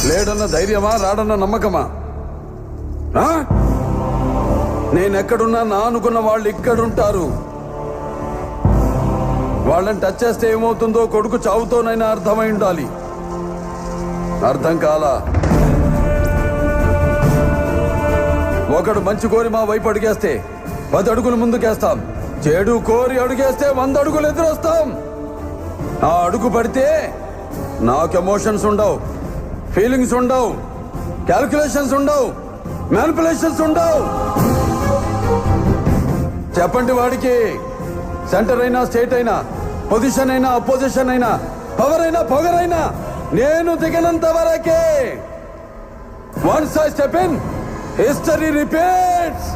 లేడన్న ధైర్యమా, రాడన్న నమ్మకమా? నేనెక్కడున్నా నా అనుకున్న వాళ్ళు ఇక్కడుంటారు. వాళ్ళని టచ్ చేస్తే ఏమవుతుందో కొడుకు చావుతోనైనా అర్థమై ఉండాలి. అర్థం కాలా? ఒకడు మంచి కోరి మా వైపు అడిగేస్తే 10 అడుగులు ముందుకేస్తాం. చెడు కోరి అడుగేస్తే 100 అడుగులు ఎదురొస్తాం. ఆ అడుగు పడితే నాకు ఎమోషన్స్ ఉండవు, ఫీలింగ్స్ ఉండవు, క్యాల్కులేషన్స్ ఉండవు, మ్యానిపులేషన్స్ ఉండవు. చెప్పండి వాడికి. సెంటర్ అయినా, స్టేట్ అయినా, పొజిషన్ అయినా, అపోజిషన్ అయినా, పవర్ అయినా, పొగరైనా నేను దిగనంత వరకే. Once I step in, history repeats.